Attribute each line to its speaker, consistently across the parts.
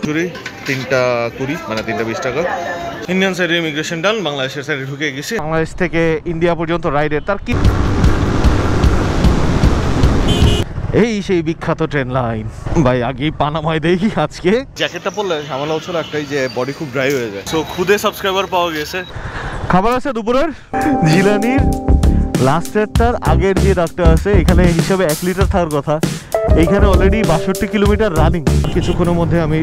Speaker 1: চুরি 3টা 20 মানে 3টা 20 টাকা। ইন্ডিয়ান সাইডে ইমিগ্রেশন ডান, বাংলাদেশের সাইডে ঢুকে গেছি। বাংলাদেশ থেকে ইন্ডিয়া পর্যন্ত রাইডের তার কি এই সেই বিখ্যাত ট্রেন লাইন ভাই। আগেই পানামায় দেখি আজকে জ্যাকেটটা পরলে ঝামেলা হচ্ছিল একটাই যে বডি খুব ড্রাই হয়ে যায়। সো খুদে সাবস্ক্রাইবার পাওয়া গেছে। খাবার আছে দুপুরের জিলানির লাস্টেরটার আগের যে ডাকটা আছে এখানে হিসাবে 1 লিটার থাকার কথা, এইখানে অলরেডি 62 কিলোমিটার রানিং। কিছুক্ষণের মধ্যে আমি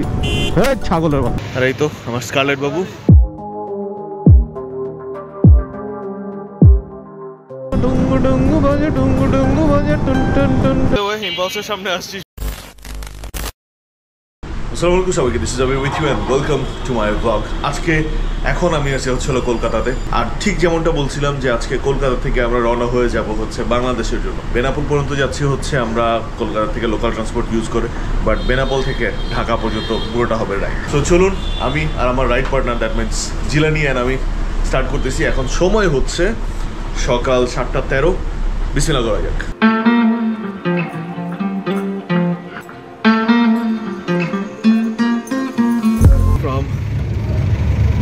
Speaker 1: ছাগলের বাচ্চা। আর এই তো আমার স্কারলেট বাবু। সামনে আসছি। আসসালামু আলাইকুম সবাইকে, this is Abir with you and welcome to my blog. আজকে এখন আমি আছি হচ্ছে কলকাতাতে। আর ঠিক যেমনটা বলছিলাম যে আজকে কলকাতা থেকে আমরা রওনা হয়ে যাব হচ্ছে বাংলাদেশের জন্য। বেনাপোল পর্যন্ত যাচ্ছি হচ্ছে আমরা কলকাতা থেকে লোকাল ট্রান্সপোর্ট ইউজ করে, বাট বেনাপোল থেকে ঢাকা পর্যন্ত পুরোটা হবে রাইড। তো চলুন আমি আর আমার ride partner that means Jilani and আমি স্টার্ট করতেছি। এখন সময় হচ্ছে সকাল 7:13। বিসমিল্লাহ করা যাক।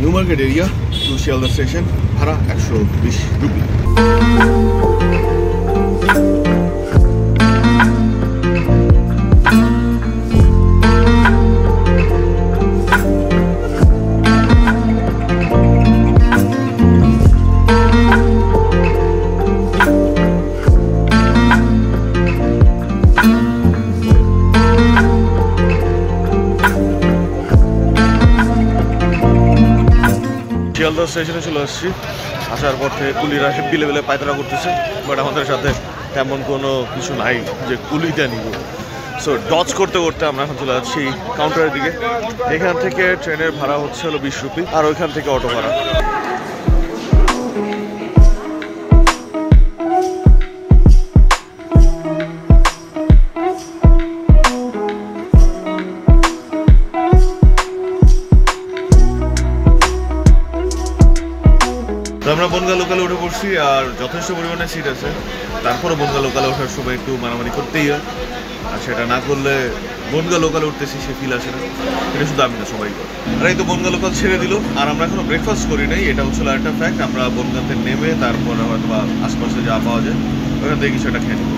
Speaker 1: New Market area to Sealdah station, ভাড়া 120 রুপি। শিয়ালদা স্টেশনে চলে আসছি। আসার পর থেকে কুলিরা হেভি লেভেলে পায়তারা করতেছে, বাট আমাদের সাথে তেমন কোনো কিছু নাই যে কুলিটা নিব। সো ডচ করতে করতে আমরা এখন চলে যাচ্ছি কাউন্টারের দিকে। এখান থেকে ট্রেনের ভাড়া হচ্ছে হলো 20 রুপি, আর ওইখান থেকে অটো ভাড়া। তো আমরা বনগা লোকালে উঠে পড়ছি, আর যথেষ্ট পরিমাণে সিট আছে। তারপরে বনগা লোকালে ওঠার সময় একটু মারামারি করতেই হয়, আর সেটা না করলে বনগা লোকালে উঠতেছি সে ফিল আসে না। এটা শুধু আমি না, সবাই করে। আর এই তো বনগা লোকাল ছেড়ে দিল, আর আমরা এখনো ব্রেকফাস্ট করি নাই। এটা হচ্ছে একটা ফ্যাক্ট। আমরা বনগাতে নেমে তারপরে হয়তো বা আশপাশে যা পাওয়া যায় ওখান থেকে কিছু একটা খেয়ে নেব।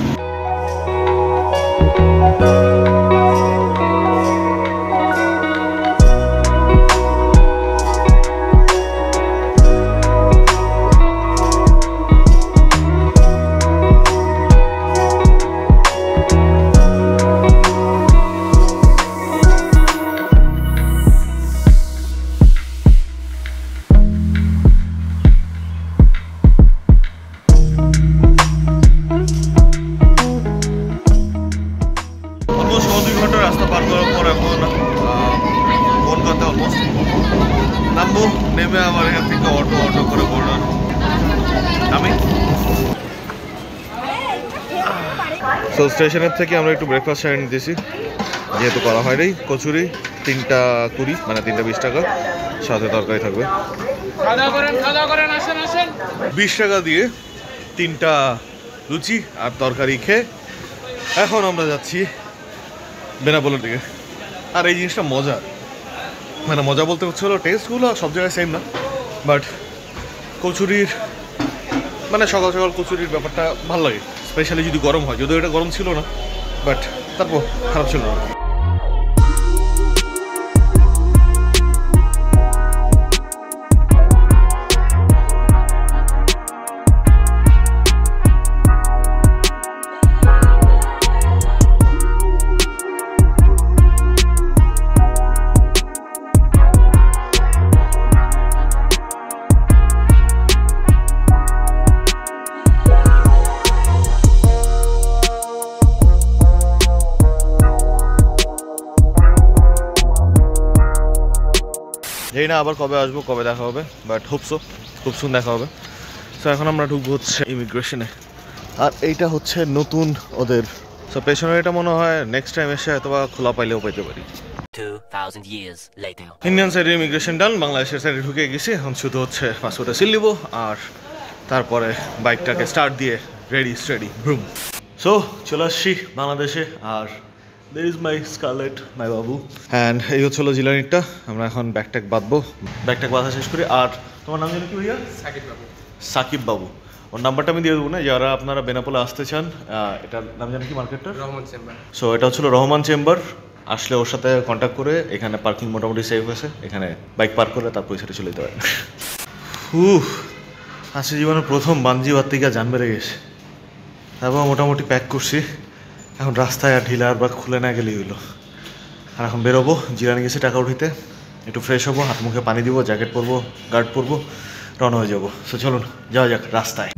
Speaker 1: নামবো, নেমে আবার এখান থেকে অটো করে বর্ডার আমি। তো স্টেশনের থেকে আমরা একটু ব্রেকফাস্ট সেরে নিতেছি, যেহেতু করা হয় নাই। কচুরি 3টা 20 মানে 3টা 20 টাকা, সাথে তরকারি থাকবে। 20 টাকা দিয়ে 3টা লুচি আর তরকারি খেয়ে এখন আমরা যাচ্ছি বেনাপোলের দিকে। আর এই জিনিসটা মজা, মানে মজা বলতে হচ্ছে হলো টেস্টগুলো সব জায়গায় সেম না, বাট কচুরির মানে সকাল সকাল কচুরির ব্যাপারটা ভালো লাগে, স্পেশালি যদি গরম হয়। যদিও এটা গরম ছিল না, বাট তারপর খারাপ ছিল না। জানি না আবার কবে আসবো, কবে দেখা হবে, বাট হোপসো খুব সুন দেখা হবে। সো এখন আমরা ঢুকবো হচ্ছে ইমিগ্রেশনে, আর এইটা হচ্ছে নতুন ওদের। সো পেছনে এটা মনে হয় নেক্সট টাইম এসে হয়তো বা খোলা পাইলেও পেতে পারি।
Speaker 2: 2000 years later
Speaker 1: ইন্ডিয়ান সাইডে ইমিগ্রেশন ডান, বাংলাদেশের সাইডে ঢুকে গেছি। এখন শুধু হচ্ছে পাসপোর্টে সিল নিব, আর তারপরে বাইকটাকে স্টার্ট দিয়ে রেডি স্টেডি ব্রুম। সো চলে আসছি বাংলাদেশে, আর There is my Scarlett, my Babu. And এই হচ্ছিল জিলানিটা। আমরা এখন ব্যাগট্যাগ বাঁধবো, ব্যাগট্যাগ বাঁধা শেষ করি। আর তোমার নাম জানি কি ভাইয়া?
Speaker 3: সাকিব বাবু।
Speaker 1: সাকিব বাবু। ওর নাম্বারটা আমি দিয়ে দেবো না, যারা আপনারা বেনাপোলে আসতে চান। এটার নাম জানি কি মার্কেটটা?
Speaker 3: রহমান চেম্বার।
Speaker 1: সো এটা হচ্ছিল রহমান চেম্বার। আসলে ওর সাথে কন্ট্যাক্ট করে এখানে পার্কিং মোটামুটি সেফ হয়েছে, এখানে বাইক পার্ক করে তারপর সেটা চলে যেতে পারেন। আজকে জীবনের প্রথম বাঞ্জি বাদ থেকে জান বেড়ে গেছে। তারপর মোটামুটি প্যাক করছি, এখন রাস্তায় আর ঢিলা আর খুলে না গেলেই হইলো। আর এখন বেরোবো, জিরানি গেছে টাকা উঠিতে, একটু ফ্রেশ হবো, হাত মুখে পানি দিব, জ্যাকেট পরবো, গার্ড পরবো, রওনা হয়ে যাবো। সো চলুন যাওয়া যাক রাস্তায়।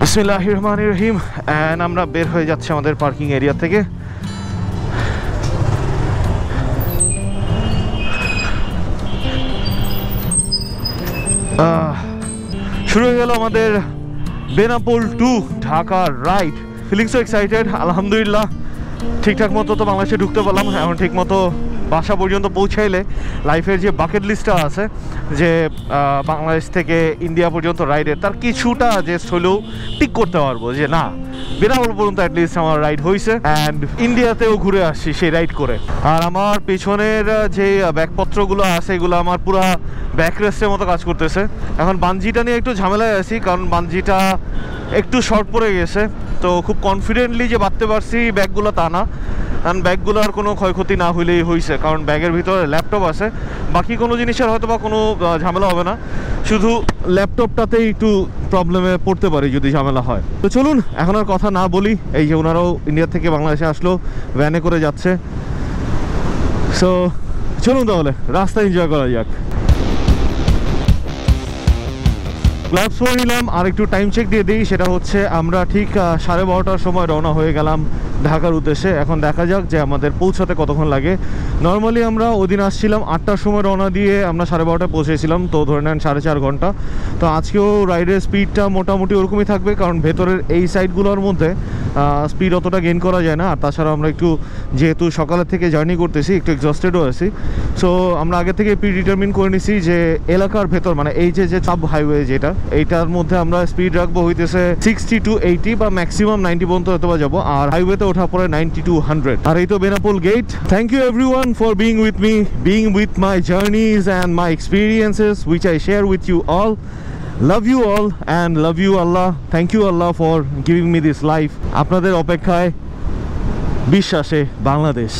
Speaker 1: বিসমিল্লাহির রহমানির রহিম। অ্যান্ড আমরা বের হয়ে যাচ্ছি আমাদের পার্কিং এরিয়া থেকে। শুরু হয়ে গেল আমাদের Benapole to Dhaka ride. Feeling so excited. আলহামদুলিল্লাহ ঠিকঠাক মতো তো বাংলাদেশে ঢুকতে পারলাম। এখন ঠিক মতো বাসা পর্যন্ত পৌঁছাইলে লাইফের যে বাকেট লিস্টটা আছে, যে বাংলাদেশ থেকে ইন্ডিয়া পর্যন্ত রাইডের, তার কিছুটা জাস্ট হলেও টিক করতে পারবো যে না, বেনাপোল পর্যন্ত অ্যাটলিস্ট আমার রাইড হয়েছে। অ্যান্ড ইন্ডিয়াতেও ঘুরে আসছি সেই রাইড করে। আর আমার পেছনের যে ব্যাগপত্রগুলো আছে এগুলো আমার পুরো ব্যাক রেস্টের মতো কাজ করতেছে। এখন বাঞ্জিটা নিয়ে একটু ঝামেলায় আছি, কারণ বাঞ্জিটা একটু শর্ট পড়ে গেছে। তো খুব কনফিডেন্টলি যে বাঁধতে পারছি ব্যাগগুলো তা না, কারণ ব্যাগগুলোর কোনো ক্ষয়ক্ষতি না হইলেই হয়েছে, কারণ ব্যাগের ভিতরে ল্যাপটপ আছে। বাকি কোনো জিনিসের হয়তো বা কোনো ঝামেলা হবে না, শুধু ল্যাপটপটাতেই একটু প্রবলেমে পড়তে পারি যদি ঝামেলা হয়। তো চলুন এখন আর কথা না বলি। এই যে ওনারাও ইন্ডিয়া থেকে বাংলাদেশে আসলো, ভ্যানে করে যাচ্ছে। সো চলুন তাহলে রাস্তা এনজয় করা যাক। গ্লাভস পরে নিলাম, আর একটু টাইম চেক দিয়ে দিই। সেটা হচ্ছে আমরা ঠিক 12:30টার সময় রওনা হয়ে গেলাম ঢাকার উদ্দেশ্যে। এখন দেখা যাক যে আমাদের পৌঁছাতে কতক্ষণ লাগে। নর্মালি আমরা ওদিন আসছিলাম 8টার সময় রওনা দিয়ে আমরা 12:30টায় পৌঁছেছিলাম, তো ধরে নেন 4.5 ঘন্টা। তো আজকেও রাইডের স্পিডটা মোটামুটি ওরকমই থাকবে, কারণ ভেতরের এই সাইডগুলোর মধ্যে স্পিড অতটা গেইন করা যায় না। আর তাছাড়া আমরা একটু যেহেতু সকালের থেকে জার্নি করতেছি, একটু এক্সস্টেডও আছি। সো আমরা আগে থেকে ডিটারমিন করে নিছি যে এলাকার ভেতর, মানে এই যে সাব হাইওয়ে যেটা, এইটার মধ্যে আমরা স্পিড রাখবো হইতেছে 60 to 80 বা ম্যাক্সিমাম 90 পর্যন্ত হয়তো বা যাবো। আর হাইওয়েতে ওঠা পরে 90 to 100। আর এই তো Benapole gate. Thank you everyone for being with me, being with my journeys and my experiences which I share with you all. Love you all and love you Allah. Thank you Allah for giving me this life. আপনাদের অপেক্ষায় বিশ্বাসে বাংলাদেশ।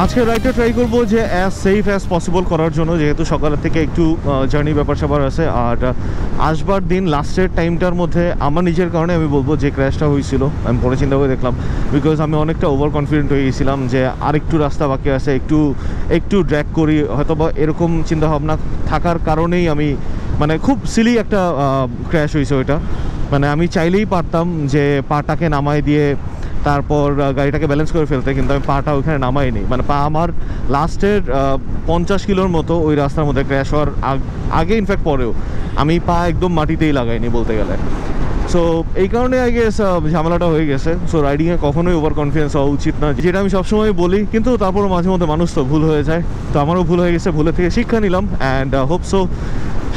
Speaker 1: আজকে রাইডটা try করবো যে as safe as possible করার জন্য, যেহেতু সকালের থেকে একটু জার্নি ব্যাপার স্যাপার আছে। আর আসবার দিন লাস্টের টাইমটার মধ্যে আমার নিজের কারণে আমি বলবো যে ক্র্যাশটা হয়েছিল, আমি পরে চিন্তা করে দেখলাম, বিকজ আমি অনেকটা ওভার কনফিডেন্ট হয়ে গেছিলাম যে আরেকটু রাস্তা বাকি আছে, একটু ড্র্যাগ করি হয়তো বা, এরকম চিন্তাভাবনা থাকার কারণেই আমি মানে খুব সিলি একটা ক্র্যাশ হয়েছে ওইটা। মানে আমি চাইলেই পারতাম যে পাটাকে নামাই দিয়ে তারপর গাড়িটাকে ব্যালেন্স করে ফেলতে, কিন্তু আমি পাটা ওইখানে নামাইনি। মানে পা আমার লাস্টের 50 কিলোর মতো ওই রাস্তার মধ্যে ক্র্যাশ হওয়ার আগে, ইনফ্যাক্ট পরেও আমি পা একদম মাটিতেই লাগাইনি বলতে গেলে। সো এই কারণে আই গেস ঝামেলাটা হয়ে গেছে। সো রাইডিংয়ে কখনোই ওভার কনফিডেন্স হওয়া উচিত না, যেটা আমি সবসময় বলি, কিন্তু তারপরও মাঝে মধ্যে মানুষ তো ভুল হয়ে যায়। তো আমারও ভুল হয়ে গেছে, ভুলের থেকে শিক্ষা নিলাম। অ্যান্ড হোপ সো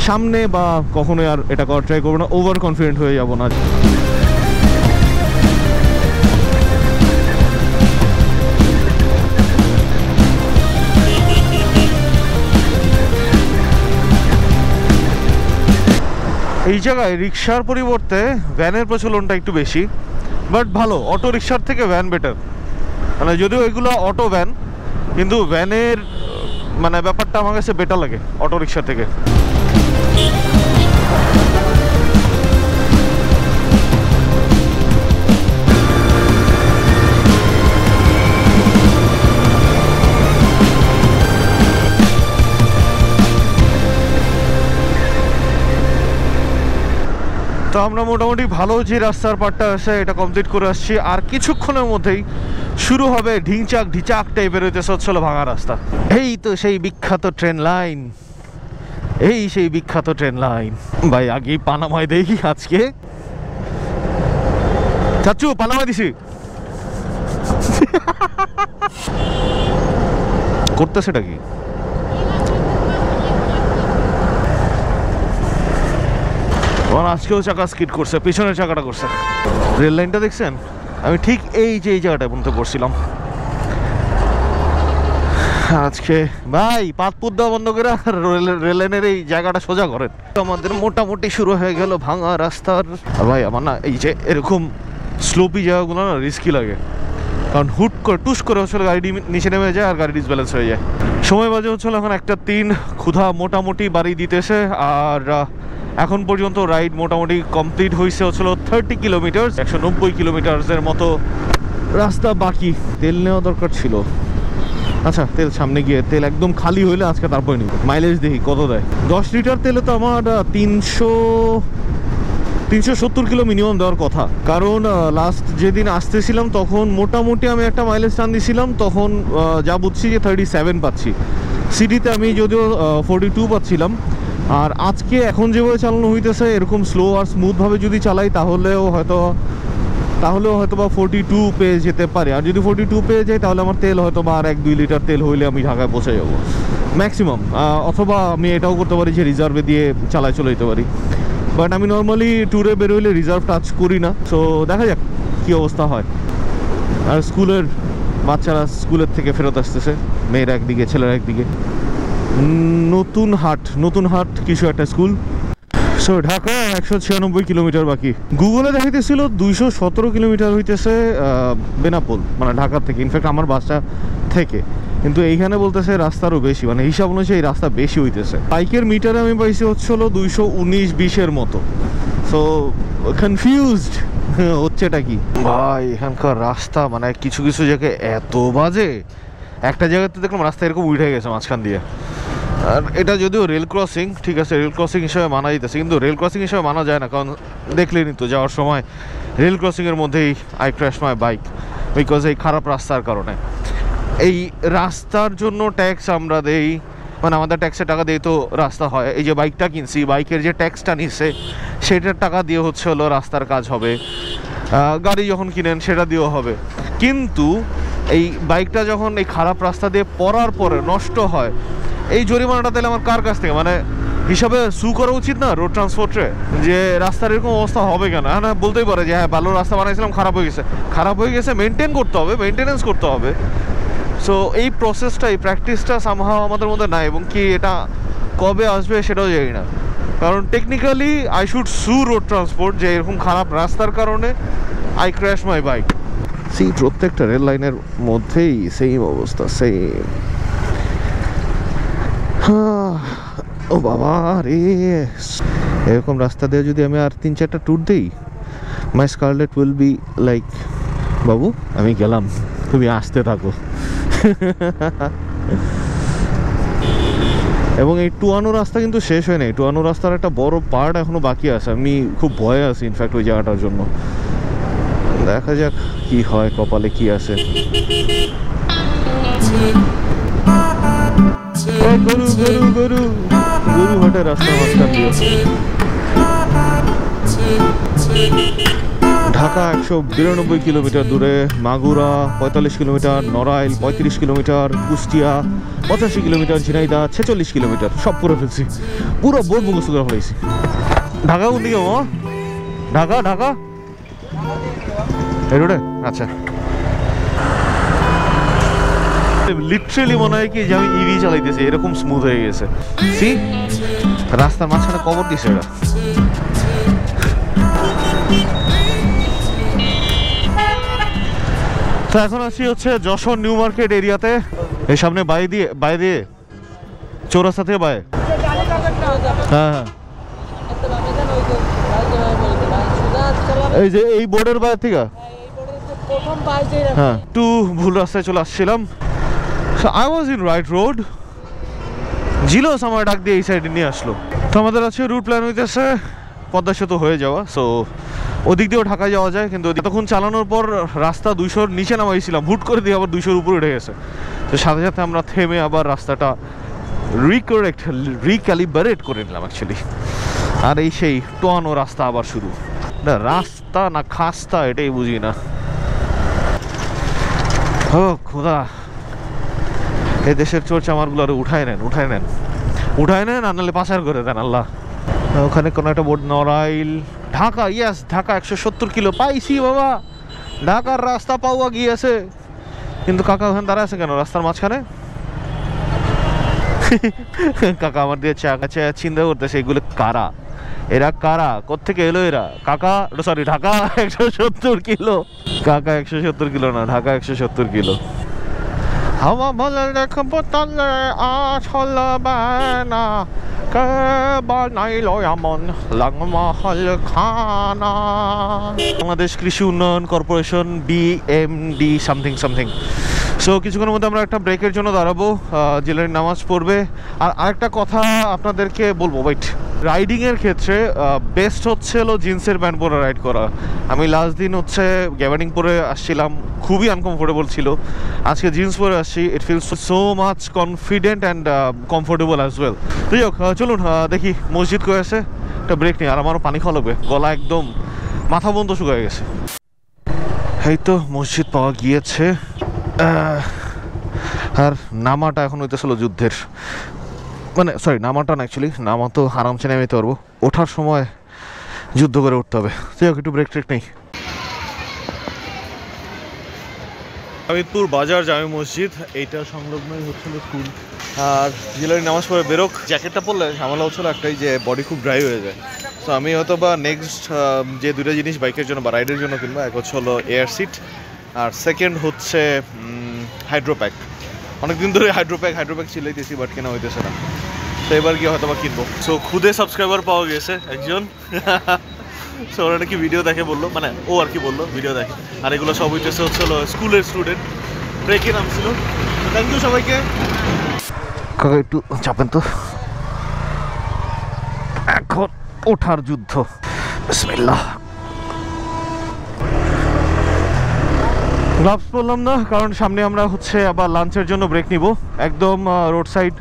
Speaker 1: সামনে বা কখনোই আর এটা করার ট্রাই করবো না, ওভার কনফিডেন্ট হয়ে যাবো না। এই জায়গায় রিক্সার পরিবর্তে ভ্যানের প্রচলনটা একটু বেশি, বাট ভালো। অটো রিক্সার থেকে ভ্যান বেটার। মানে যদিও এগুলো অটো ভ্যান, কিন্তু ভ্যানের মানে ব্যাপারটা আমার কাছে বেটার লাগে অটো রিক্সা থেকে। তো আমরা মোটামুটি ভালো যে রাস্তার পাটটা আছে এটা কমপ্লিট করে আসছি। আর কিছুক্ষণের মধ্যেই শুরু হবে ঢিংচাক ঢিচাক টাইপের হইতেছে হচ্ছিল ভাঙা রাস্তা। এই তো সেই বিখ্যাত ট্রেন লাইন, এই সেই বিখ্যাত ট্রেন লাইন ভাই। আগেই পানামায় দেখি আজকে। চাচু পানামায় দিছি করতেছেটা কি? আজকেও চাকা স্কিড করছে, পিছনের চাকাটা করছে। রেল লাইনটা দেখছেন? আমি ঠিক এই যে এই জায়গাটায় পর্যন্ত পড়ছিলাম আজকে। ভাই পাতপুর দেওয়া বন্ধ করে রেল লাইনের এই জায়গাটা সোজা করেন। আমাদের মোটামুটি শুরু হয়ে গেল ভাঙা রাস্তার। আর ভাই আমার না এই যে এরকম স্লোপি জায়গাগুলো না রিস্কি লাগে, কারণ হুট করে টুস করে হচ্ছিল গাড়ি নিচে নেমে যায় আর গাড়ি ডিসব্যালেন্স হয়ে যায়। সময় বাজে হচ্ছিল এখন 1:03। ক্ষুধা মোটামুটি বাড়ি দিতেছে। আর এখন পর্যন্ত রাইড মোটামুটি কমপ্লিট হয়েছে হচ্ছিল 30 কিলোমিটার, 190 কিলোমিটারের মতো রাস্তা বাকি। তেল নেওয়া দরকার ছিল। আচ্ছা তেল সামনে গিয়ে, তেল একদম খালি হইলে আজকে তারপরে নিব। মাইলেজ দেখি কত দেয়। 10 লিটার তেলে তো আমার 370 কিলো মিনিমাম দেওয়ার কথা, কারণ লাস্ট যেদিন আসতেছিলাম তখন মোটামুটি আমি একটা মাইলেজ টান দিয়েছিলাম, তখন যা বুঝছি যে 37 পাচ্ছি। সিটিতে আমি যদিও 42 পাচ্ছিলাম। আর আজকে এখন যেভাবে চালানো হইতেছে এরকম স্লো আর স্মুথভাবে যদি চালাই তাহলেও হয়তো বা 42 পেয়ে যেতে পারে। আর যদি 42 পেয়ে যায় তাহলে আমার তেল হয়তো বা আর 1-2 লিটার তেল হইলে আমি ঢাকায় পৌঁছে যাবো ম্যাক্সিমাম। অথবা আমি এটাও করতে পারি যে রিজার্ভে দিয়ে চালায় চলে যেতে পারি, বাট আমি নর্মালি ট্যুরে বেরোইলে রিজার্ভ টাচ করি না। সো দেখা যাক কী অবস্থা হয়। আর স্কুলের বাচ্চারা স্কুলের থেকে ফেরত আসতেছে, মেয়েরা একদিকে ছেলেরা একদিকে। নতুন হাট কিছু একটা স্কুল। সো ঢাকা 196 কিলোমিটার বাকি। গুগলে দেখাইতেছিল 217 কিলোমিটার হইতেছে বেনাপোল, মানে ঢাকা থেকে, ইনফ্যাক্ট আমার বাসা থেকে। কিন্তু এইখানে বলতেছে রাস্তারও বেশি, মানে হিসাব অনুযায়ী এই রাস্তা বেশি হইতেছে। বাইকের মিটারে আমি পাইছি হচ্ছিল 219-20 মতো। সো কনফিউজড হচ্ছেটা কি ভাই। এখানকার রাস্তা মানে কিছু কিছু জায়গায় এত বাজে। একটা জায়গাতে দেখলাম রাস্তা এরকম উঠে গেছে মাঝখান দিয়ে। আর এটা যদিও রেল ক্রসিং, ঠিক আছে, রেল ক্রসিং হিসেবে মানা যেতেছে, কিন্তু রেল ক্রসিং হিসেবে মানা যায় না, কারণ দেখলেনি তো যাওয়ার সময় রেল ক্রসিংয়ের মধ্যেই I crash my bike because এই খারাপ রাস্তার কারণে। এই রাস্তার জন্য ট্যাক্স আমরা দেই, মানে আমাদের ট্যাক্সের টাকা দিয়ে তো রাস্তা হয়। এই যে বাইকটা কিনছি, বাইকের যে ট্যাক্সটা নিচ্ছে সেটার টাকা দিয়ে হচ্ছে হলো রাস্তার কাজ হবে। গাড়ি যখন কিনেন সেটা দিয়েও হবে। কিন্তু এই বাইকটা যখন এই খারাপ রাস্তা দিয়ে পড়ার পরে নষ্ট হয়, এই জরিমানাটা তাহলে আমার কার কাছ থেকে, মানে হিসাবে সু করা উচিত না রোড ট্রান্সপোর্টে, যে রাস্তার এরকম অবস্থা হবে কেন? হ্যাঁ না, বলতেই পারে যে হ্যাঁ ভালো রাস্তা বানাইছিলাম, খারাপ হয়ে গেছে, মেনটেন করতে হবে, মেনটেনেন্স করতে হবে। সো এই প্রসেসটা, এই প্র্যাকটিসটা সামহাও আমাদের মধ্যে নাই, এবং কি এটা কবে আসবে সেটাও জানি না। কারণ টেকনিক্যালি আই শুড সু রোড ট্রান্সপোর্ট যে এরকম খারাপ রাস্তার কারণে আই ক্র্যাশ মাই বাইক। সেই প্রত্যেকটা রেল লাইনের মধ্যেই সেম অবস্থা, সেম। ও বাবা রে, এরকম রাস্তা দিয়ে যদি আমি আর 3-4টা ট্যুর দিই, মাই স্কারলেট উইল বি লাইক, বাবু আমি গেলাম, তুমি আসতে থাকো। এবং এই টুয়ানো রাস্তা কিন্তু শেষ হয় নাই। টুয়ানো রাস্তার একটা বড় পার্ট এখনো বাকি আছে। আমি খুব ভয়ে আছি ইনফ্যাক্ট ওই জায়গাটার জন্য। দেখা যাক কি হয়, কপালে কি আছে। গরু হাটের রাস্তা মাঝখান দিয়ে ঢাকা 192 কিলোমিটার দূরে, Magura 45 kilometre, Narail 35 kilometre, Kushtia 85 kilometre, Jhenaidah 46 kilometre, সব পুরো ফেলছি, পুরো বোর্ড মুখস্থ করে ফেলেছি। ঢাকা কোন দিকে মা? ঢাকা এই রোডে? আচ্ছা, লিটারেলি মনে হয় কি যে আমি ইভি চালাইতেছি, এরকম স্মুথ হয়ে গেছে। সি রাস্তার মাঝখানে কবর দিছে এটা। তো এখন আসি হচ্ছে যশোর নিউ মার্কেট এরিয়াতে। এই সামনে বাইরে চৌরাস্তা থেকে বাই। হ্যাঁ, এই যে এই বোর্ডের বাইরে থেকে, হ্যাঁ, একটু ভুল রাস্তায় চলে আসছিলাম। So I was in right road. জিলোস আমার ডাক দিয়ে এই সাইডে নিয়ে আসলো। তো আমাদের আছে রুট প্ল্যান হইতেছে পদ্মা সেতু হয়ে যাওয়া। সো ওদিক দিয়েও ঢাকা যাওয়া যায়, কিন্তু তখন চালানোর পর রাস্তা 200-র নিচে নামাইছিলাম, হুট করে দিয়ে আবার 200-র উপরে উঠে গেছে। তো সাথে সাথে আমরা থেমে আবার রাস্তাটা রিক্যালিবারেট করে নিলাম অ্যাকচুয়ালি। আর এই সেই টোয়ানো রাস্তা আবার শুরু, না রাস্তা না খাস্তা এটাই বুঝি না। ও খোদা, এই দেশের চোর চামারগুলো আরে উঠায় নেন আর নাহলে পাচার করে দেন আল্লাহ। ওখানে কোনো একটা বোর্ড, নড়াইল ঢাকা, ইয়াস ঢাকা 170 কিলো পাইছি বাবা, ঢাকার রাস্তা পাওয়া গিয়েছে। কিন্তু কাকা ওখানে দাঁড়া আছে কেন রাস্তার মাঝখানে? কাকা আমার দিয়ে চিন্তা করতেছে এগুলো কারা, এরা কারা, কোত্থেকে এলো এরা? কাকা সরি ঢাকা 170 কিলো, কাকা 170 কিলো না, ঢাকা 170 কিলো। হাওয়া বলে দেখবো তালে আসল বানা কে বানাইলো এমন লাংমহল খানা। বাংলাদেশ কৃষি উন্নয়ন কর্পোরেশন, BMD সামথিং। সো কিছুক্ষণের মধ্যে আমরা একটা ব্রেকের জন্য দাঁড়াবো, জিলানির নামাজ পড়বে। আর আরেকটা কথা আপনাদেরকে বলবো, ওয়েট, রাইডিংয়ের ক্ষেত্রে বেস্ট হচ্ছে হলো জিন্সের প্যান্ট পরে রাইড করা। আমি লাস্ট দিন হচ্ছে গ্যাবার্ডিং পরে আসছিলাম, খুবই আনকমফোর্টেবল ছিল। আজকে জিন্স পরে আসছি, it feels so much confident and comfortable as well. তো যাই হোক, চলুন দেখি মসজিদ করে আসে, একটা ব্রেক নিই। আর আমারও পানি খাওয়া লাগবে, গলা একদম মাথা বন্ধ শুকিয়ে গেছে। এই তো মসজিদ পাওয়া গিয়েছে। আর নামাটা এখন হইতেছিল যুদ্ধের, মানে সরি নামাটা না, অ্যাকচুয়ালি নামা তো আরামসে নেমে পারবো, ওঠার সময় যুদ্ধ করে উঠতে হবে। যাই হোক, একটু ব্রেক ট্রেক নেই। হামিদপুর বাজার জামে মসজিদ, এইটা সংলগ্নই হচ্ছিল স্কুল। আর জিলানি নামাজ পড়ে বেরোক, জ্যাকেটটা পরলে ঝামেলা হচ্ছিলো একটাই, যে বডি খুব ড্রাই হয়ে যায়। তো আমি হয়তো বা নেক্সট যে দুটো জিনিস বাইকের জন্য বা রাইডের জন্য কিনবো, এক হচ্ছে হলো এয়ার সিট, আর সেকেন্ড হচ্ছে হাইড্রোপ্যাক। অনেকদিন ধরে হাইড্রোপ্যাক চিলাইতেছি, বাট কেনা হইতেছে না। তো এবার গিয়ে হয়তো বা কিনবো। সো খুদে সাবস্ক্রাইবার পাওয়া গেছে একজন। সো ওরা নাকি ভিডিও দেখে বললো, মানে ও আর কি বললো ভিডিও দেখে। আর এগুলো সব হইতেছে হচ্ছে হলো স্কুলের স্টুডেন্ট। ব্রেকে নাম ছিল। থ্যাংক ইউ সবাইকে। কাকা একটু চাপেন তো, এখন ওঠার যুদ্ধ। বিসমিল্লাহ। গ্লাভস পরলাম না, কারণ সামনে আমরা হচ্ছে আবার লাঞ্চের জন্য ব্রেক নিব, একদম রোড সাইড।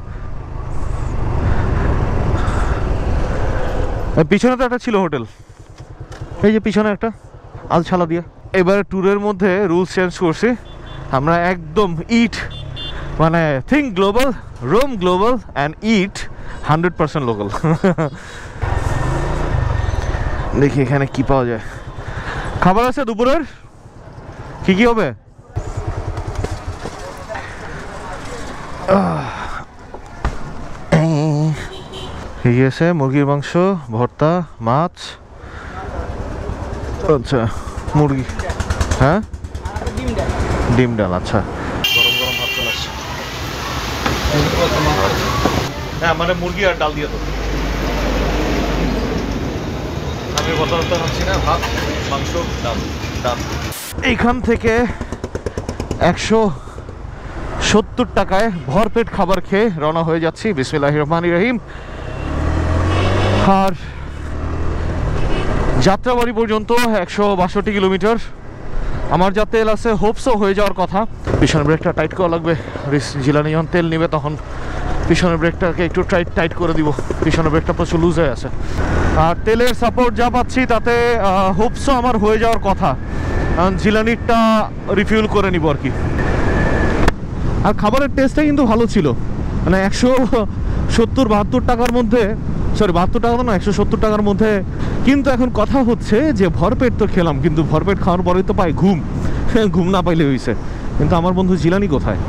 Speaker 1: পিছনে তো একটা ছিল হোটেল, এই যে পিছনে একটা আলছালা দিয়া। এবারে ট্যুরের মধ্যে রুলস চেঞ্জ করছি, আমরা একদম ইট, মানে think global, roam global and eat 100% local. দেখি এখানে কি পাওয়া যায়। খাবার আছে দুপুরের, কি কি হবে? ঠিক আছে, মুরগির মাংস, ভর্তা, মাছ, আচ্ছা মুরগি, হ্যাঁ ডিম ডাল, আচ্ছা গরম গরম ভাত চলে আসছে। হ্যাঁ মানে মুরগি আর ডাল দিয়ে তো, আমি কথা খাচ্ছি না, ভাত মাংস ডাল ডাল। এইখান থেকে 170 টাকায় ভরপেট খাবার খেয়ে রওনা হয়ে যাচ্ছি। বিসমিল্লাহির রহমানির রহিম। আর যাত্রাবাড়ি পর্যন্ত 162 কিলোমিটার। আমার যা তেল আছে হোপসও হয়ে যাওয়ার কথা। পিছনের ব্রেকটা টাইট করা লাগবে, জিলানি যখন তেল নিবে তখন পিছনের ব্রেকটাকে একটু টাইট করে দিব। পিছনের ব্রেকটা প্রচুর লুজ হয়ে আছে। আর তেলের সাপোর্ট যা পাচ্ছি তাতে হোপসও আমার হয়ে যাওয়ার কথা, কারণ জিলানিরটা রিফিউল করে নিব আর কি। আর খাবারের টেস্টটা কিন্তু ভালো ছিল, মানে 170-72 টাকার মধ্যে, সরি 72 টাকা তো না, 170 টাকার মধ্যে। কিন্তু এখন কথা হচ্ছে যে ভরপেট তো খেলাম, কিন্তু ভরপেট খাওয়ার পরেই তো পাই ঘুম। ঘুম না পাইলে হয়েছে। কিন্তু আমার বন্ধু জিলানি কোথায়?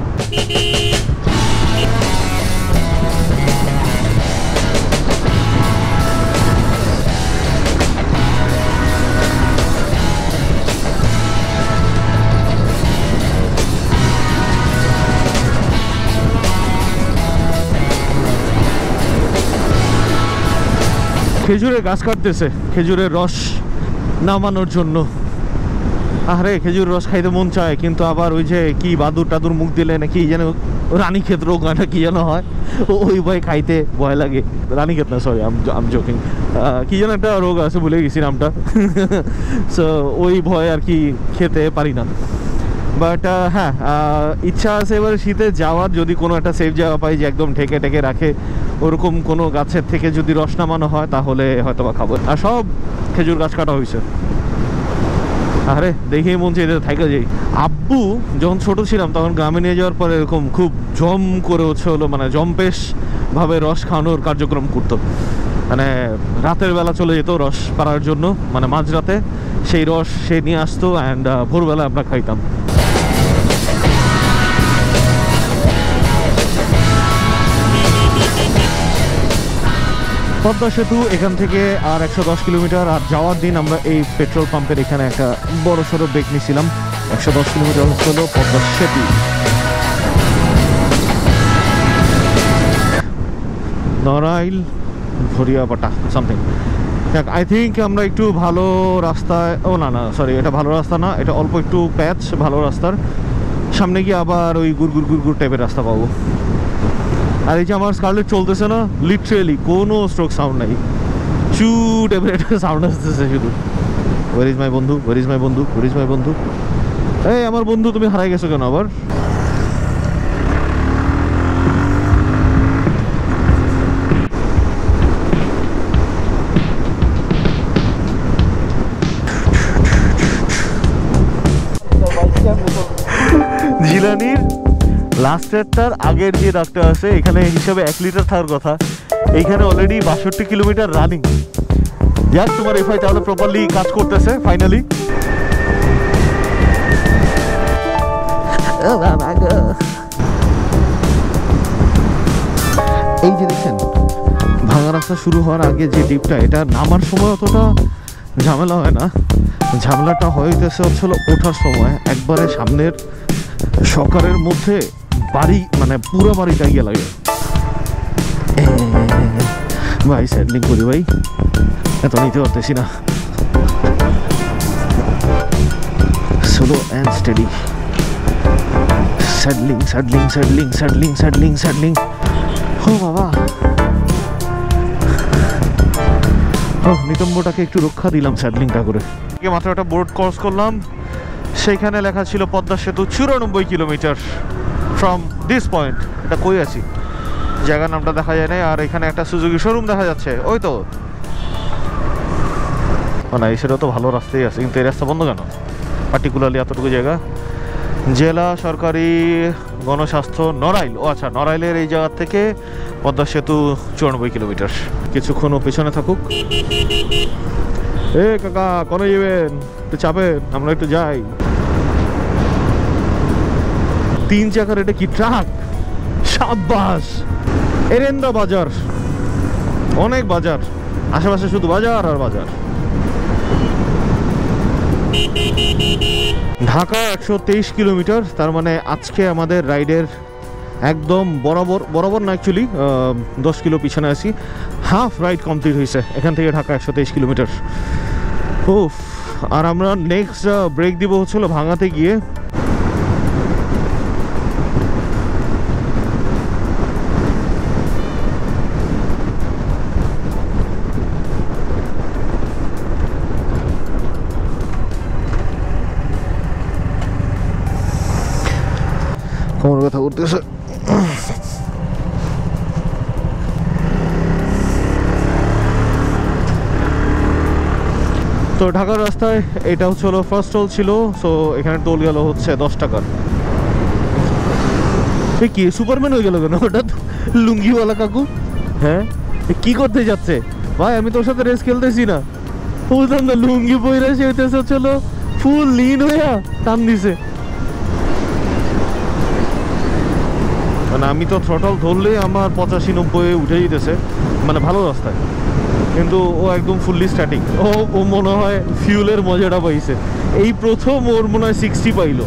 Speaker 1: খেজুরের গাছ কাটতেছে খেজুরের রস নামানোর জন্য। আরে খেজুর রস খাইতে মন চায়, কিন্তু আবার ওই যে কি বাদুর টাদুর মুখ দিলে নাকি যেন রানীক্ষেত রোগ না কি যেন হয়, ওই ভয় খাইতে ভয় লাগে। রানীক্ষেত না, সরি আম জোকিং, কি যেন একটা রোগ আছে, ভুলে গেছি নামটা। সো ওই ভয় আর কি খেতে পারি না।
Speaker 3: বাট হ্যাঁ, ইচ্ছা আছে এবার শীতে যাওয়ার, যদি কোনো একটা সেফ জায়গা পাই যে একদম ঠেকে ঠেকে রাখে, ওরকম কোনো গাছের থেকে যদি রস নামানো হয় তাহলে হয়তো বা খাবো। আর সব খেজুর গাছ কাটা হয়েছে, আরে দেখেই মন চাইতে থাইকা যাই। আব্বু যখন ছোট ছিলাম তখন গ্রামে নিয়ে যাওয়ার পরে এরকম খুব জম করে হলো মানে জম্পেশ ভাবে রস খাওয়ানোর কার্যক্রম করতো। মানে রাতের বেলা চলে যেত রস পাড়ার জন্য, মানে মাঝরাতে সেই রস সে নিয়ে আসতো অ্যান্ড ভোরবেলা আমরা খাইতাম। পদ্মা সেতু এখান থেকে আর 110 কিলোমিটার। আর যাওয়ার দিন আমরা এই পেট্রোল পাম্পের এখানে একটা বড় সড়ো ব্রেক নিয়েছিলাম। 110 কিলোমিটার হলো পদ্মা সেতু। নড়াইল ভরিয়াপাটা সামথিং। দেখ, আই থিঙ্ক আমরা একটু ভালো রাস্তায়, ও না না সরি, এটা ভালো রাস্তা না, এটা অল্প একটু প্যাচ ভালো রাস্তার সামনে গিয়ে আবার ওই গুড়গুড় গুড়গুড় টাইপের রাস্তা পাবো। আর এই যে আমার স্কারলেট চলতেছে না, লিটারেলি কোনো স্ট্রোক সাউন্ড নাই, চু টাইপের একটা সাউন্ড আসতেছে শুধু। ওয়ার ইজ মাই বন্ধু, ওয়ার ইজ মাই বন্ধু, ওয়ার ইজ মাই বন্ধু। এই আমার বন্ধু, তুমি হারাই গেছো কেন আবার? জিলানির লাস্টেরটার আগের যে ডাকটা আছে এখানে হিসাবে 1 লিটার থাকার কথা, এইখানে অলরেডি 62 কিলোমিটার রানিং। যাক, তোমার এফআই তাহলে প্রপারলি কাজ করতেছে ফাইনালি। এই যে দেখছেন ভাঙা রাস্তা শুরু হওয়ার আগে যে ডিপটা, এটা নামার সময় অতটা ঝামেলা হয় না, ঝামেলাটা হইতেছে হচ্ছিল ওঠার সময়। একবারে সামনের সকারের মধ্যে বাড়ি, মানে পুরো বাড়িটা গিয়ে লাগে ভাই। স্যাডলিং করি ভাই, এত নিতে পারতেছি না। Slow and steady, saddling saddling saddling saddling saddling saddling. ও বাবা, ও নিতম্বটাকে একটু রক্ষা দিলাম স্যাডলিংটা করে। মাত্র একটা বোর্ড ক্রস করলাম, সেইখানে লেখা ছিল পদ্মা সেতু 94 কিলোমিটার ফ্রম দিস পয়েন্ট। এটা কই আছি, জায়গার নামটা দেখা যায় না। আর এখানে একটা সুজুকি শোরুম দেখা যাচ্ছে, ওই তো না, সেটা তো ভালো রাস্তাই আছে, কিন্তু এই রাস্তা বন্ধ কেন? পার্টিকুলারলি এতটুকু জায়গা। জেলা সরকারি গণস্বাস্থ্য নড়াইল। ও আচ্ছা, নড়াইলের এই জায়গা থেকে পদ্মা সেতু 94 কিলোমিটার। কিছুক্ষণ পেছনে থাকুক। এ কাকা, কোনে যাবেন? একটু চাপেন, আমরা একটু যাই। 3 চাকার এটা কি ট্রাক? সাব্বাস। এরেন্দা বাজার, অনেক বাজার, আশেপাশে শুধু বাজার আর বাজার। ঢাকা 123 কিলোমিটার, তার মানে আজকে আমাদের রাইডের একদম বরাবর না, অ্যাকচুয়ালি 10 কিলো পিছনে আছি। হাফ রাইড কমপ্লিট হয়েছে এখান থেকে ঢাকা 123 কিলোমিটার। উফ। আর আমরা নেক্সট ব্রেক দিব হচ্ছিল ভাঙাতে গিয়ে। কোমর ব্যথা করতেছে। তো ঢাকার রাস্তায় এটা হচ্ছে হলো ফার্স্ট টোল ছিল, সো এখানে টোল গেল হচ্ছে 10 টাকার। কি সুপারম্যান হয়ে গেল কেন ওটা? লুঙ্গিওয়ালা কাকু, হ্যাঁ কি করতে যাচ্ছে ভাই? আমি তোর সাথে রেস খেলতেছি না, বুঝলাম না। লুঙ্গি পরে সে হইতেছে হচ্ছিল ফুল লিন হইয়া টান দিছে। মানে আমি তো থ্রটল ধরলেই আমার 85-90 উঠে যেতেছে, মানে ভালো রাস্তায়, কিন্তু ও একদম ফুললি স্ট্যাটিক। ও মনে হয় ফিউলের মজাটা পাইছে, এই প্রথম ওর মনে হয় 60 পাইলো।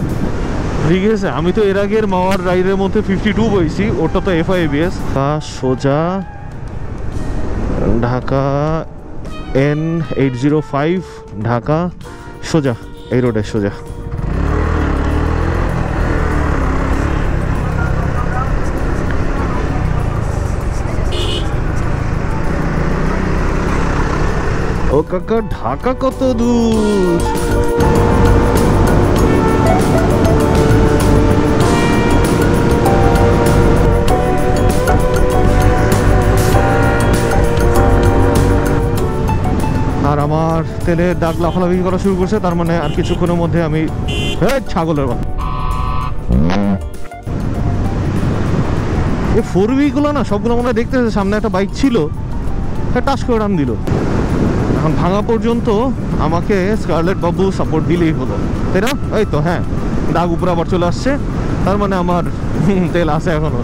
Speaker 3: ঠিক আছে, আমি তো এর আগের মাওয়ার রাইডের মধ্যে 52 পাইছি, ওটা তো FIABS। সোজা ঢাকা N805 ঢাকা, সোজা এই রোডে সোজা। ও কাকা, ঢাকা কত দূর? তেলের দাগ লাফালাফি করা শুরু করছে, তার মানে আর কিছুক্ষণের মধ্যে আমি ছাগলের বাচ্চা। এই 4V-গুলো না সবগুলো মনে হয় দেখতেছে, সামনে একটা বাইক ছিল, টাচ করে টান দিল। এখন ভাঙা পর্যন্ত আমাকে স্কারলেট বাবু সাপোর্ট দিলেই হলো, তাই না? এই তো হ্যাঁ, দাগ উপরে আবার চলে আসছে, তার মানে আমার তেল আছে এখনো।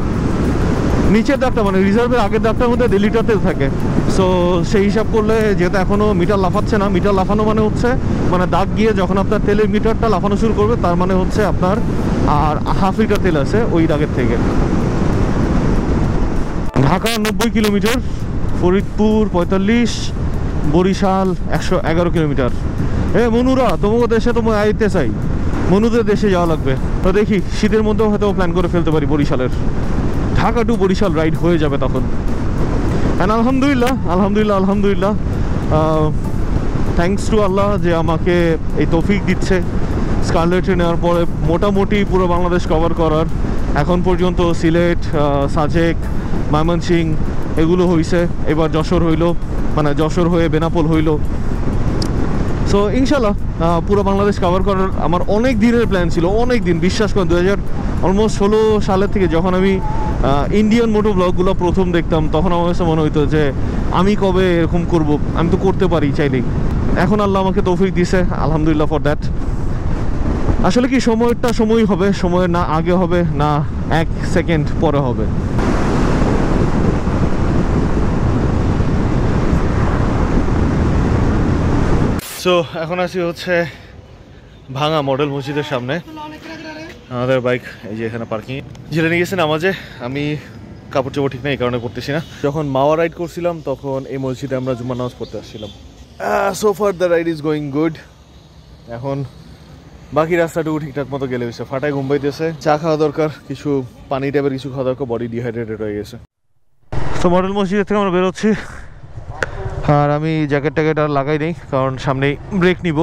Speaker 3: নিচের দাগটা মানে রিজার্ভের আগের দাগটার মধ্যে 1.5 লিটার তেল থাকে। সো সেই হিসাব করলে যেহেতু এখনও মিটার লাফাচ্ছে না, মিটার লাফানো মানে হচ্ছে মানে দাগ গিয়ে যখন আপনার তেলের মিটারটা লাফানো শুরু করবে, তার মানে হচ্ছে আপনার আর 1/2 লিটার তেল আছে ওই দাগের থেকে। Dhaka 90 kilometre, Faridpur 45, Barisal 111 kilometre. মনুরা, তোমাকে দেশে তোমায় আইতে চাই, মনুদের দেশে যাওয়া লাগবে। তো দেখি শীতের মধ্যেও হয়তো প্ল্যান করে ফেলতে পারি বরিশালের। ঢাকা টু বরিশাল রাইড হয়ে যাবে তখন। অ্যান্ড আলহামদুলিল্লাহ থ্যাঙ্কস টু আল্লাহ যে আমাকে এই তৌফিক দিচ্ছে স্কারলেটে নেওয়ার পরে মোটামুটি পুরো বাংলাদেশ কভার করার। এখন পর্যন্ত সিলেট, সাজেক, ময়মনসিংহ এগুলো হয়েছে, এবার যশোর হইল, মানে যশোর হয়ে বেনাপোল হইল। সো ইনশাল্লাহ পুরো বাংলাদেশ কভার করার আমার অনেক দিনের প্ল্যান ছিল, অনেক দিন, বিশ্বাস করেন 2016 সালের থেকে যখন আমি ইন্ডিয়ান মোটো ব্লগগুলো প্রথম দেখতাম, তখন আমার কাছে মনে হইতো যে আমি কবে এরকম করব, আমি তো করতে পারি চাইলেই। এখন আল্লাহ আমাকে তৌফিক দিছে, আলহামদুলিল্লাহ ফর দ্যাট। আসলে কি সময়টা সময় হবে, সময়ের না আগে হবে না 1 সেকেন্ড পরে হবে। সো এখন আছি হচ্ছে ভাঙা মডেল মসজিদের সামনে। আমাদের বাইক এই যে এখানে পার্কিং, যেটা নিয়ে গেছে নামাজে। আমি কাপড় চোপড় ঠিক না, এই কারণে পড়তেছি না। যখন মাওয়া রাইড করছিলাম তখন এই মসজিদে আমরা জুম্মার নামাজ পড়তে আসছিলাম। So far the ride is going good. এখন বাকি রাস্তাটুকু ঠিকঠাক মতো গেলে হয়েছে। ফাটায় ঘুম পাইতেছে, চা খাওয়া দরকার, কিছু পানি টাইপের কিছু খাওয়া দরকার, বডি ডিহাইড্রেটেড হয়ে গেছে। তো মডেল মসজিদের থেকে আমরা বেরোচ্ছি, আর আমি জ্যাকেট ট্যাকেট আর লাগাই নেই কারণ সামনেই ব্রেক নিব।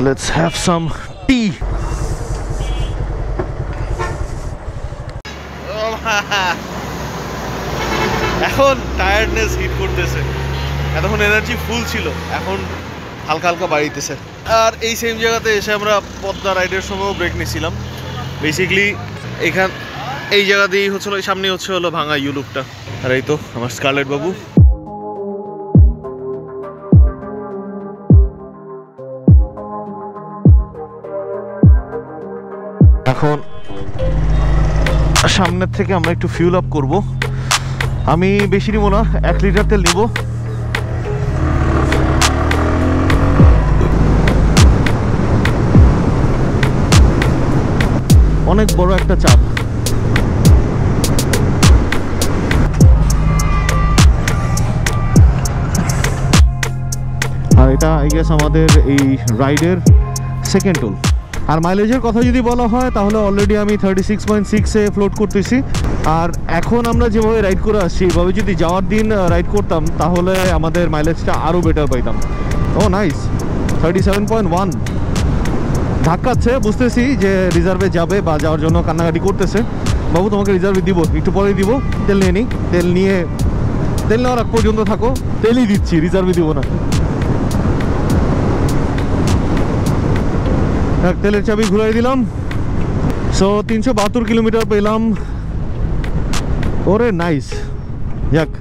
Speaker 3: Let's have some tea. এখন টায়ার্ডনেস হিট করতেছে, এতক্ষণ এনার্জি ফুল ছিল, এখন হালকা হালকা বাড়িতেছে। আর এই সেম জায়গাতে এসে আমরা পদ্মা রাইডের সময়ও ব্রেক নিয়েছিলাম। বেসিক্যালি এই জায়গা দিয়েই হচ্ছিল, সামনে হচ্ছে হলো ভাঙা ইউলুপটা। আর এই তো আমার স্কারলেট বাবু। এখন সামনের থেকে আমরা একটু ফিউল আপ করব। আমি বেশি নিব না, 1 লিটার তেল নিব। অনেক বড় একটা চাপ। আর এটা আই গেস আমাদের এই রাইডের সেকেন্ড টোল। আর মাইলেজের কথা যদি বলা হয় তাহলে অলরেডি আমি 36.6-এ ফ্লোট করতেছি। আর এখন আমরা যেভাবে রাইড করে আসছি, এভাবে যদি যাওয়ার দিন রাইড করতাম তাহলে আমাদের মাইলেজটা আরও বেটার পাইতাম। ও নাইস, 37.1 ধাক্কাচ্ছে। বুঝতেছি যে রিজার্ভে যাবে বা যাওয়ার জন্য কান্নাকাটি করতেছে। বাবু তোমাকে রিজার্ভে দিব, একটু পরেই দিব, তেল নিয়ে নিই। তেল নেওয়ার আগ পর্যন্ত থাকো, তেলই দিচ্ছি, রিজার্ভে দিব না। তেলের চাবি ঘুরাই দিলাম। সো 372 কিলোমিটার পেলাম। ওরে নাইস, যাক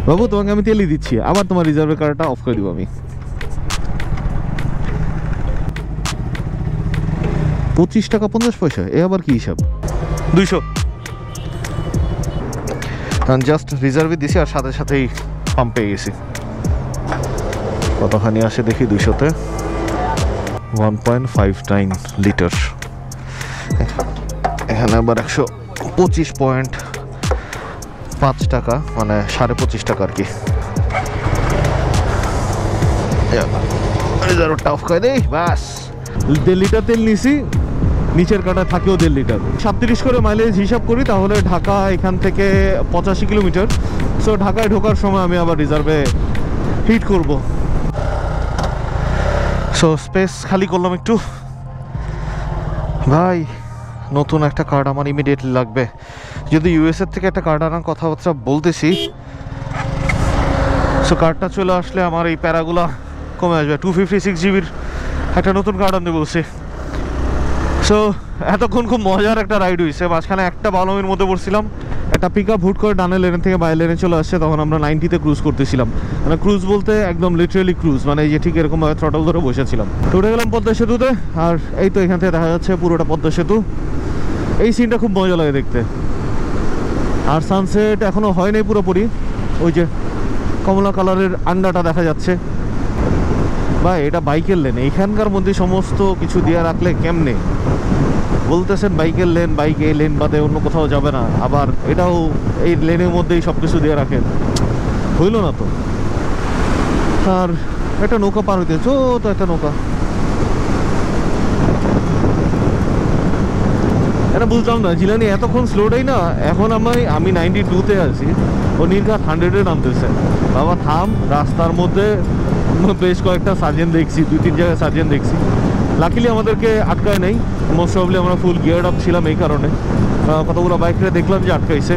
Speaker 3: বাবু তোমাকে আমি তেলই দিচ্ছি, আবার তোমার রিজার্ভের কার্ডটা অফ করে দিব আমি। 25 টাকা 50 পয়সা, এ আবার কি হিসাব? 200 জাস্ট রিজার্ভে দিছি, আর সাথে সাথেই পাম্প পেয়ে গেছি। কতখানি আসে দেখি 200-তে, 1.59 লিটার। এখানে আবার 125.5 টাকা, মানে 25.5 টাকা আর কি। রিজার্ভটা অফ করে দেই, বাস। 1.5 লিটার তেল নিছি, নিচের কাটা থাকেও 1.5 লিটার। 37 করে মাইলেজ হিসাব করি তাহলে ঢাকা এখান থেকে 85 কিলোমিটার। সো ঢাকায় ঢোকার সময় আমি আবার রিজার্ভে হিট করব। সো স্পেস খালি করলাম একটু। ভাই নতুন একটা কার্ড আমার ইমিডিয়েটলি লাগবে, যদি ইউএসএর থেকে একটা কার্ড আনার কথাবার্তা বলতেছি। সো কার্ডটা চলে আসলে আমার এই প্যারাগুলা কমে আসবে। 256 জিবির একটা নতুন কার্ড আনতে বলছি। সো এতক্ষণ খুব মজার একটা রাইড হয়েছে। মাঝখানে একটা বালমের মধ্যে পড়ছিলাম, একটা পিক আপ হুট করে ডানের লেনে থেকে বাইরের লেনে চলে আসছে, তখন আমরা 90-তে ক্রুজ করতেছিলাম। মানে ক্রুজ বলতে একদম লিটারেলি ক্রুজ, মানে এই যে ঠিক এরকমভাবে থ্রটল ধরে বসেছিলাম। তো উঠে গেলাম পদ্মা সেতুতে, আর এই তো এখান থেকে দেখা যাচ্ছে পুরোটা পদ্মা সেতু। এই সিনটা খুব মজা লাগে দেখতে। আর সানসেট এখনও হয় নাই পুরোপুরি, ওই যে কমলা কালারের আন্ডাটা দেখা যাচ্ছে। ভাই এটা বাইকের লেন, এইখানকার মধ্যে সমস্ত কিছু দিয়ে রাখলে কেমনে? বলতেছেন বাইকের লেন, বাইক এই লেন বাদে অন্য কোথাও যাবে না, আবার এটাও এই লেনের মধ্যেই সব কিছু দিয়ে রাখেন, হইল না তো। আর একটা নৌকা পার হইতে, তো একটা নৌকা, এটা বুঝলাম না জিলানি এতক্ষণ স্লোটাই না। এখন আমি 92-তে আছি, ও নির্ঘাত 100-এ নামতেছে। বাবা থাম, রাস্তার মধ্যে বেশ কয়েকটা সার্জেন্ট দেখছি, 2-3 জায়গায় সার্জেন্ট দেখছি। লাকিলি আমাদেরকে আটকায় নেই, মোস্ট প্রবলি আমরা ফুল গিয়ার আপ ছিলাম এই কারণে। কতগুলো বাইকরে দেখলাম যে আটকাইছে।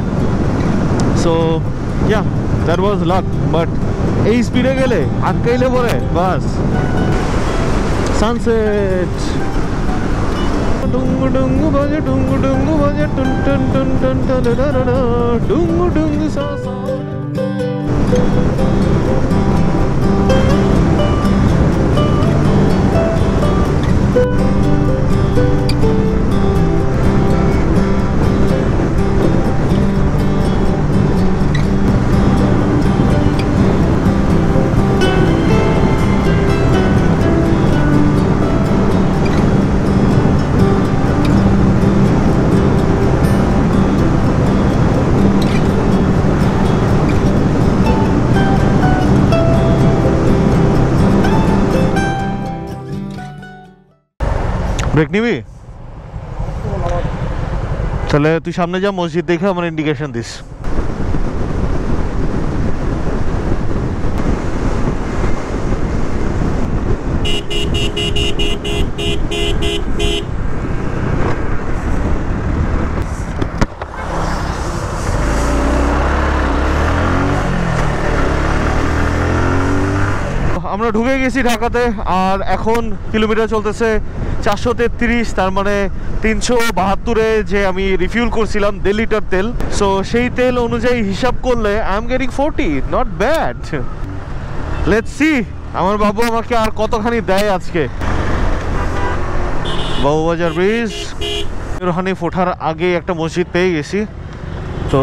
Speaker 3: So yeah that was luck, but এই স্পিডে গেলে আটকাইলে পরে বাস সানসেট। ডুঙ্গু ডুঙ্গু বাজে, ডুঙ্গু ডুঙ্গু বাজে, টুন টুন টুন টুন টুন ডুঙ্গু ডুঙ্গু সা সা। ব্রেক নিবি? তাহলে তুই সামনে যা, মসজিদ দেখে আমার ইন্ডিকেশন দিস। আমরা ঢুকে গেছি ঢাকাতে, আর এখন কিলোমিটার চলতেছে 433, তার মানে 372-এ যে আমি রিফিউল করছিলাম 1.5 লিটার তেল। সো সেই তেল অনুযায়ী হিসাব করলে I am getting 40, not bad. Let's see আমার বাবু আমাকে আর কতখানি দেয় আজকে। বাবুবাজার ব্রিজ, রোহানি ফোটার আগে একটা মসজিদ পেয়ে গেছি, তো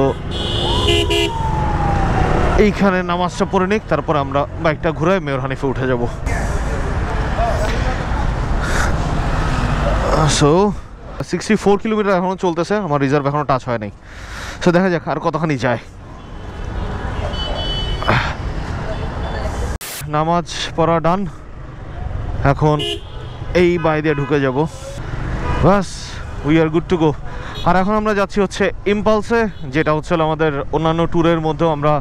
Speaker 3: এইখানে নামাজটা পড়ে নিক, তারপর আমরা বাইকটা ঘুরাই মেয়র হানিফে উঠে যাব। সো 64 কিলোমিটার এখনো চলতেছে, আমার রিজার্ভ এখনো টাচ হয় নাই। সো দেখা যাক আর কতখানি যায়। নামাজ পড়া ডান, এখন এই বাই দিয়ে ঢুকে যাব, বাস we are good to go. আর এখন আমরা যাচ্ছি হচ্ছে ইম্পালসে, যেটা হচ্ছে আমাদের অন্যান্য ট্যুরের মধ্যেও আমরা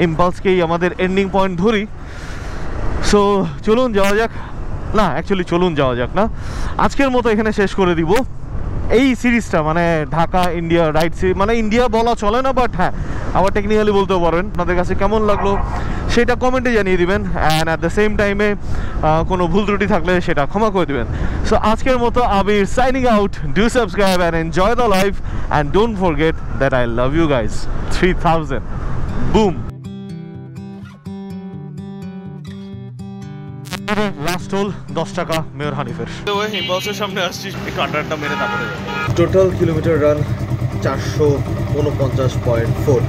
Speaker 3: ইম্পালসকেই আমাদের এন্ডিং পয়েন্ট ধরি। সো চলুন যাওয়া যাক, না অ্যাকচুয়ালি চলুন যাওয়া যাক না, আজকের মতো এখানে শেষ করে দিব এই সিরিজটা। মানে ঢাকা ইন্ডিয়া রাইড সিরিজ, মানে ইন্ডিয়া বলা চলে না, বাট হ্যাঁ আবার টেকনিক্যালি বলতেও পারবেন। আপনাদের কাছে কেমন লাগলো সেটা কমেন্টে জানিয়ে দিবেন, অ্যান্ড অ্যাট দ্য সেম টাইমে কোনো ভুল ত্রুটি থাকলে সেটা ক্ষমা করে দিবেন। সো আজকের মতো Abir signing out. Do subscribe and enjoy the life, and don't forget that I love you guys. 3000 boom. Last হোল 10 টাকা মেয়র হানিফের। ইম্পালসের সামনে আসছি, একটু আন্ডারটা মেরে তারপরে টোটাল কিলোমিটার রান 449.4।